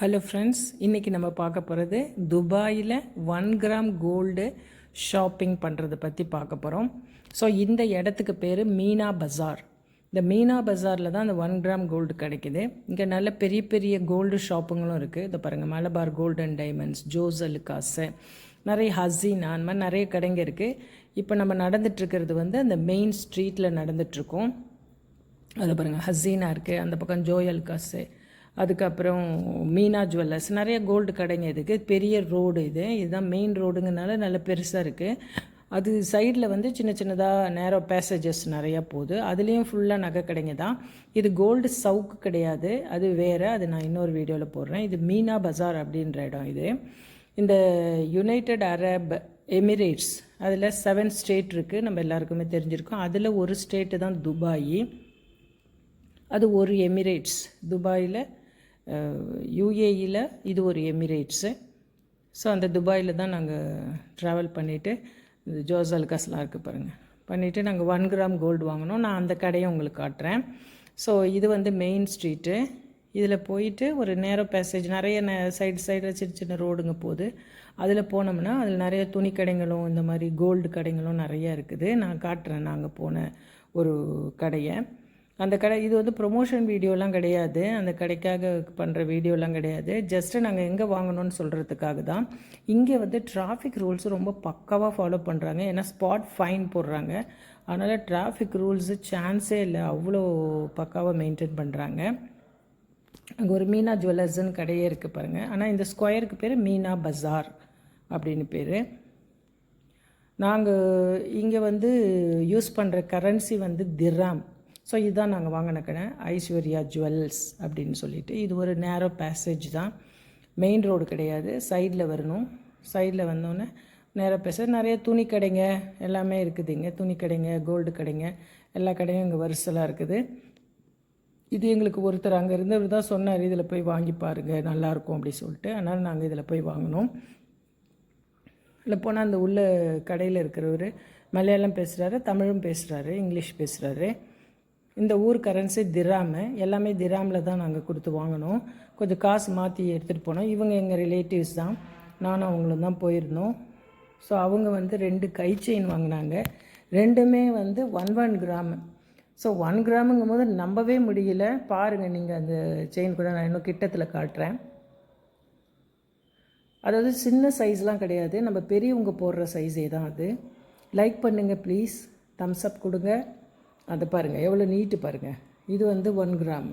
Hello friends, இன்றைக்கி நம்ம பார்க்க போகிறது துபாயில் 1 கிராம் கோல்டு ஷாப்பிங் பண்ணுறதை பற்றி பார்க்க போகிறோம். ஸோ இந்த இடத்துக்கு பேர் மீனா பஜார். இந்த மீனா பஜாரில் தான் அந்த 1 கிராம் கோல்டு கிடைக்கிது. இங்கே நல்ல பெரிய பெரிய கோல்டு ஷாப்புங்களும் இருக்குது. இதை பாருங்கள், Malabar gold and diamonds, Jos Alukkas, நிறைய ஹசீனா, அந்த மாதிரி நிறைய கடைங்க இருக்குது. இப்போ நம்ம நடந்துகிட்ருக்கிறது வந்து அந்த மெயின் ஸ்ட்ரீட்டில் நடந்துகிட்ருக்கோம். அதில் பாருங்கள், ஹசீனா இருக்குது, அந்த பக்கம் ஜோய் அலுகாஸு, அதுக்கப்புறம் மீனா ஜுவல்லர்ஸ், நிறைய கோல்டு கடைங்க. இதுக்கு பெரிய ரோடு, இதுதான் மெயின் ரோடுங்கனால நல்ல பெருசாக இருக்குது. அது சைடில் வந்து சின்ன சின்னதாக நேரோ பேசேஜஸ் நிறையா போகுது. அதுலேயும் ஃபுல்லாக நகை கடைங்க தான். இது கோல்டு சவுக்கு கிடையாது, அது வேறு. அது நான் இன்னொரு வீடியோவில் போடுறேன். இது மீனா பஜார் அப்படின்ற இடம். இது இந்த யுனைடெட் அரப் எமிரேட்ஸ், அதில் 7 ஸ்டேட் இருக்குது, நம்ம எல்லாருக்குமே தெரிஞ்சிருக்கோம். அதில் ஒரு ஸ்டேட்டு தான் துபாய். அது ஒரு எமிரேட்ஸ். துபாயில் யுஏஇயில் இது ஒரு எமிரேட்ஸு. ஸோ அந்த துபாயில் தான் நாங்கள் ட்ராவல் பண்ணிவிட்டு, இந்த ஜோஸ் அலுகாஸ்லாம் இருக்குது பாருங்கள், பண்ணிவிட்டு நாங்கள் 1 கிராம் கோல்டு வாங்கினோம். நான் அந்த கடையை உங்களுக்கு காட்டுறேன். ஸோ இது வந்து மெயின் ஸ்ட்ரீட்டு. இதில் போயிட்டு ஒரு நேரோ பேசேஜ், நிறைய சைடில் சின்ன சின்ன ரோடுங்க போகுது. அதில் போனோம்னா அதில் நிறைய துணி கடைங்களும் இந்த மாதிரி கோல்டு கடைங்களும் நிறையா இருக்குது. நான் காட்டுறேன் நாங்கள் போன ஒரு கடையை. அந்த கடை இது வந்து ப்ரொமோஷன் வீடியோலாம் கிடையாது, அந்த கடைக்காக பண்ணுற வீடியோலாம் கிடையாது. ஜஸ்ட்டு நாங்கள் எங்கே வாங்கணும்னு சொல்கிறதுக்காக தான். இங்கே வந்து டிராஃபிக் ரூல்ஸ் ரொம்ப பக்காவாக ஃபாலோ பண்ணுறாங்க. ஏன்னா ஸ்பாட் ஃபைன் போடுறாங்க. அதனால் டிராஃபிக் ரூல்ஸு சான்ஸே இல்லை, அவ்வளோ பக்காவாக மெயின்டைன் பண்ணுறாங்க. அங்கே ஒரு மீனா ஜுவல்லர்ஸ்ன்னு கடையே இருக்குது பாருங்கள். ஆனால் இந்த ஸ்கொயருக்கு பேர் மீனா பஜார் அப்படின்னு பேர். நாங்கள் இங்கே வந்து யூஸ் பண்ணுற கரன்சி வந்து திர்ஹாம். ஸோ இதுதான் நாங்கள் வாங்கின கடை, ஐஸ்வர்யா ஜுவல்ஸ் அப்படின்னு சொல்லிட்டு. இது ஒரு நேரோ பேசேஜ் தான், மெயின் ரோடு கிடையாது, சைடில் வரணும். சைடில் வந்தோன்னே நேரோ பேசேஜ், நிறைய துணி கடைங்க எல்லாமே இருக்குது இங்கே. துணி கடைங்க, கோல்டு கடைங்க, எல்லா கடையும் இங்கே வரிசலாக இருக்குது. இது எங்களுக்கு ஒருத்தர் அங்கே இருந்தவர் தான் சொன்னார், இதில் போய் வாங்கி பாருங்கள் நல்லாயிருக்கும் அப்படி சொல்லிட்டு. அதனால் நாங்கள் இதில் போய் வாங்கினோம். இல்லை போனால் அந்த உள்ள கடையில் இருக்கிறவர் மலையாளம் பேசுகிறாரு, தமிழும் பேசுகிறாரு, இங்கிலீஷ் பேசுகிறாரு. இந்த ஊர் கரன்சி திர்ஹாமு, எல்லாமே திர்ஹாமில் தான் நாங்கள் கொடுத்து வாங்கினோம். கொஞ்சம் காசு மாற்றி எடுத்துகிட்டு போனோம். இவங்க எங்கள் ரிலேட்டிவ்ஸ் தான், நானும் அவங்களும் தான் போயிருந்தோம். ஸோ அவங்க வந்து 2 கை செயின் வாங்கினாங்க. ரெண்டுமே வந்து 1 கிராமு. ஸோ 1 கிராமுங்கும் போது நம்பவே முடியல. பாருங்கள் நீங்கள், அந்த செயின் கூட நான் இன்னும் கிட்டத்தில் காட்டுறேன். அதாவது சின்ன சைஸ்லாம் கிடையாது, நம்ம பெரியவங்க போடுற சைஸே தான் அது. லைக் பண்ணுங்கள் ப்ளீஸ், தம்ஸ் அப் கொடுங்க. அதை பாருங்கள் எவ்வளோ நீட்டு பாருங்கள். இது வந்து 1 கிராம்.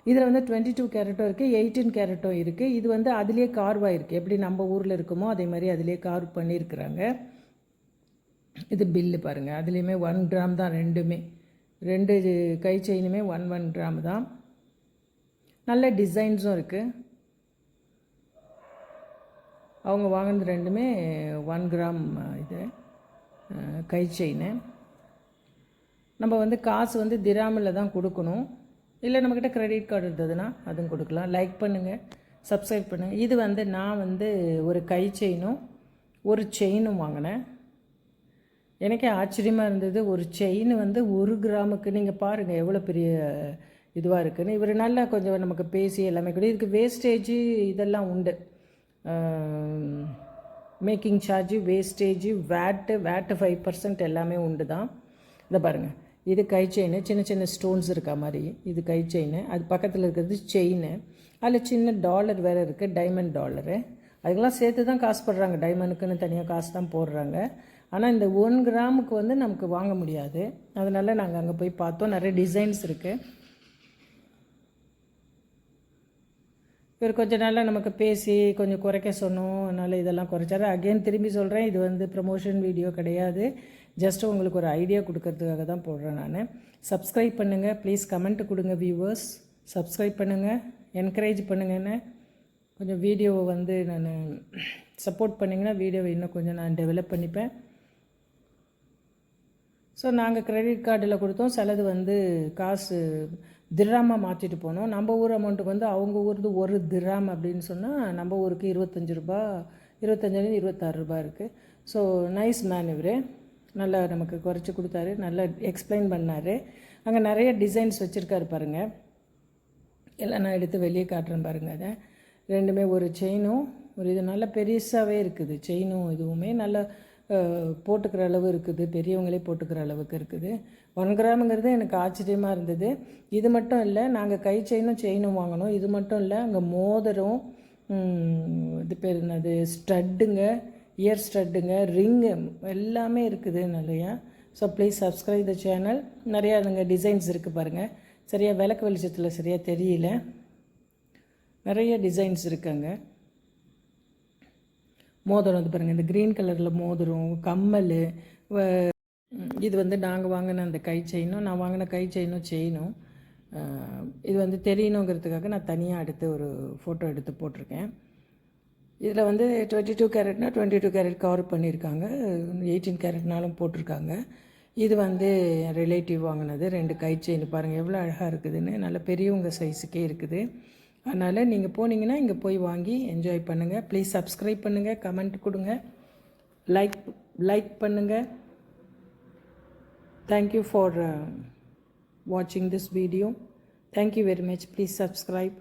இதில் வந்து 22 கேரட்டும் இருக்குது, 18 கேரட்டும் இருக்குது. இது வந்து அதிலே கார்வாக இருக்குது, எப்படி நம்ம ஊரில் இருக்குமோ அதே மாதிரி அதிலே கார்வ் பண்ணியிருக்கிறாங்க. இது பில்லு பாருங்கள், அதுலேயுமே 1 கிராம் தான். ரெண்டுமே 2 கை செயினுமே 1 கிராம் தான். நல்ல டிசைன்ஸும் இருக்குது. அவங்க வாங்கினது ரெண்டுமே 1 கிராம் இது கை செயின். நம்ம வந்து காசு வந்து திர்ஹாமில் தான் கொடுக்கணும். இல்லை நம்மக்கிட்ட கிரெடிட் கார்டு இருந்ததுன்னா அதுவும் கொடுக்கலாம். லைக் பண்ணுங்கள், சப்ஸ்கிரைப் பண்ணுங்கள். இது வந்து நான் வந்து ஒரு கை செயினும் ஒரு செயினும் வாங்கினேன். எனக்கே ஆச்சரியமாக இருந்தது. ஒரு செயின் வந்து 1 கிராமுக்கு, நீங்கள் பாருங்கள் எவ்வளோ பெரிய இதுவாக இருக்குதுன்னு. இவர் நல்லா கொஞ்சம் நமக்கு பேசி எல்லாமே கூட. இதுக்கு வேஸ்டேஜு இதெல்லாம் உண்டு, மேக்கிங் சார்ஜு, வேஸ்டேஜு, வேட்டு 5% எல்லாமே உண்டு தான். இதை பாருங்கள், இது கை செயின், சின்ன சின்ன ஸ்டோன்ஸ் இருக்கா மாதிரி. இது கை செயின். அது பக்கத்தில் இருக்கிறது செயின். அதில் சின்ன டாலர் வேறு இருக்குது, டைமண்ட் டாலரு. அதுக்கெல்லாம் சேர்த்து தான் காசு போடுறாங்க, டைமண்டுக்குன்னு தனியாக காசு தான் போடுறாங்க. ஆனால் இந்த 1 கிராமுக்கு வந்து நமக்கு வாங்க முடியாது. அதனால் நாங்கள் அங்கே போய் பார்த்தோம். நிறைய டிசைன்ஸ் இருக்குது. இவர் கொஞ்சம் நாளாக நமக்கு பேசி கொஞ்சம் குறைக்க சொன்னோம், அதனால் இதெல்லாம் குறைச்சாரு. அகெயின் திரும்பி சொல்கிறேன், இது வந்து ப்ரமோஷன் வீடியோ கிடையாது, ஜஸ்ட்டு உங்களுக்கு ஒரு ஐடியா கொடுக்கறதுக்காக தான் போடுறேன் நான். சப்ஸ்கிரைப் பண்ணுங்கள் ப்ளீஸ், கமெண்ட்டு கொடுங்க வியூவர்ஸ், சப்ஸ்கிரைப் பண்ணுங்கள், என்கரேஜ் பண்ணுங்கன்னு. கொஞ்சம் வீடியோவை வந்து நான் சப்போர்ட் பண்ணிங்கன்னா வீடியோவை இன்னும் கொஞ்சம் நான் டெவலப் பண்ணிப்பேன். ஸோ நாங்கள் கிரெடிட் கார்டில் கொடுத்தோம். சிலது வந்து காசு திர்ஹாமாக மாற்றிட்டு போனோம். நம்ம ஊர் அமௌண்ட்டுக்கு வந்து அவங்க ஊருக்கு 1 திர்ஹாம் அப்படின்னு சொன்னால் நம்ம ஊருக்கு 25 ரூபா, 25 26 ரூபா இருக்குது. ஸோ நைஸ் மேன் இவர், நல்லா நமக்கு குறைச்சி கொடுத்தாரு, நல்லா எக்ஸ்பிளைன் பண்ணார். அங்கே நிறைய டிசைன்ஸ் வச்சுருக்காரு பாருங்கள். எல்லாம் நான் எடுத்து வெளியே காட்டுறேன் பாருங்கள். அதை ரெண்டுமே ஒரு செயினும் ஒரு இது நல்ல பெருசாகவே இருக்குது. செயினும் இதுவுமே நல்ல போட்டுக்கிற அளவு இருக்குது, பெரியவங்களே போட்டுக்கிற அளவுக்கு இருக்குது. 1 கிராமுங்கிறது எனக்கு ஆச்சரியமாக இருந்தது. இது மட்டும் இல்லை, நாங்கள் கை செயினும் வாங்கினோம். இது மட்டும் இல்லை, அங்கே மோதிரம், இது பேர் என்னது, ஸ்டட்டுங்க, இயர் ஸ்டட்டுங்க, ரிங்கு எல்லாமே இருக்குது நிறையா. So please subscribe the channel. நிறையா அதுங்க டிசைன்ஸ் இருக்குது பாருங்கள். சரியாக விளக்கு வெளிச்சத்தில் சரியாக தெரியல, நிறைய டிசைன்ஸ் இருக்குங்க. மோதிரம் வந்து பாருங்கள், இந்த க்ரீன் கலரில் மோதிரம், கம்மல். இது வந்து நாங்கள் வாங்கின அந்த கை செயினும், நான் வாங்கின கை செயினும் இது வந்து தெரியணுங்கிறதுக்காக நான் தனியாக எடுத்து ஒரு ஃபோட்டோ எடுத்து போட்டிருக்கேன். இதில் வந்து 22 கேரட்னா 22 கேரட் கவர் பண்ணியிருக்காங்க, 18 கேரட்னாலும் போட்டிருக்காங்க. இது வந்து ரிலேட்டிவ் வாங்கினது 2 கை செயின். பாருங்கள் எவ்வளோ அழகாக இருக்குதுன்னு, நல்ல பெரியவங்க சைஸுக்கே இருக்குது. அதனால் நீங்கள் போனீங்கன்னா இங்கே போய் வாங்கி என்ஜாய் பண்ணுங்கள். ப்ளீஸ் சப்ஸ்கிரைப் பண்ணுங்கள், கமெண்ட் கொடுங்க, லைக் பண்ணுங்கள். தேங்க்யூ ஃபார் வாட்சிங் this video. Thank you very much. Please subscribe.